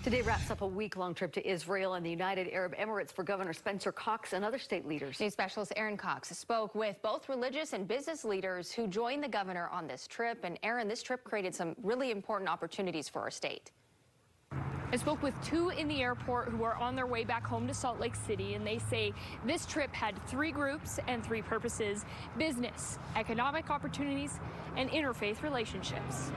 Today wraps up a week-long trip to Israel and the United Arab Emirates for Governor Spencer Cox and other state leaders. News specialist Aaron Cox spoke with both religious and business leaders who joined the governor on this trip. And Aaron, this trip created some really important opportunities for our state. I spoke with two in the airport who are on their way back home to Salt Lake City, and they say this trip had three groups and three purposes: business, economic opportunities, and interfaith relationships.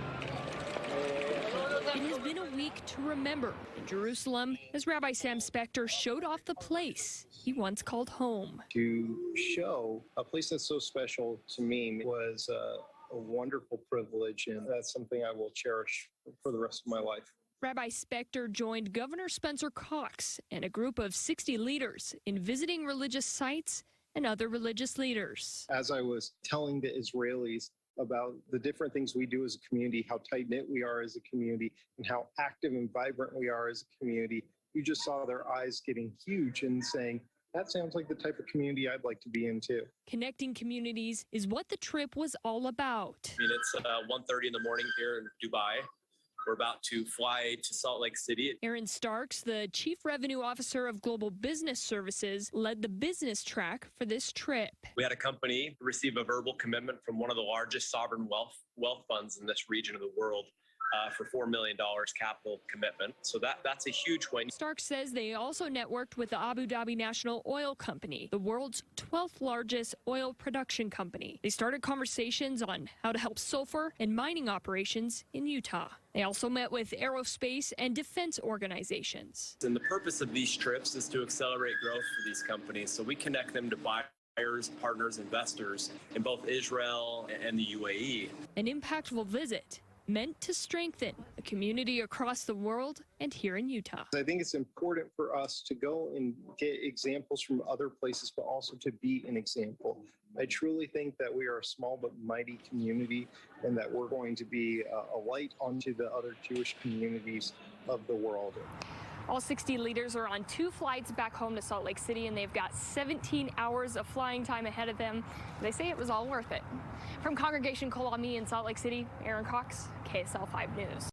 It has been a week to remember in Jerusalem as Rabbi Sam Spector showed off the place he once called home. To show a place that's so special to me was a wonderful privilege, and that's something I will cherish for the rest of my life. Rabbi Spector joined Governor Spencer Cox and a group of 60 leaders in visiting religious sites and other religious leaders. As I was telling the Israelis about the different things we do as a community, how tight-knit we are as a community, and how active and vibrant we are as a community, you just saw their eyes getting huge and saying, that sounds like the type of community I'd like to be in too. Connecting communities is what the trip was all about. I mean, it's 1:30 in the morning here in Dubai. We're about to fly to Salt Lake City. Aaron Starks, the Chief Revenue Officer of Global Business Services, led the business track for this trip. We had a company receive a verbal commitment from one of the largest sovereign wealth funds in this region of the world for $4 million capital commitment. So that's a huge win. Starks says they also networked with the Abu Dhabi National Oil Company, the world's 12th largest oil production company. They started conversations on how to help sulfur and mining operations in Utah. They also met with aerospace and defense organizations. And the purpose of these trips is to accelerate growth for these companies, so we connect them to buyers, partners, investors in both Israel and the UAE. An impactful visit meant to strengthen the community across the world and here in Utah. I think it's important for us to go and get examples from other places, but also to be an example. I truly think that we are a small but mighty community, and that we're going to be a light onto the other Jewish communities of the world. All 60 leaders are on 2 flights back home to Salt Lake City, and they've got 17 hours of flying time ahead of them. They say it was all worth it. From Congregation Kol Ami in Salt Lake City, Aaron Cox, KSL 5 News.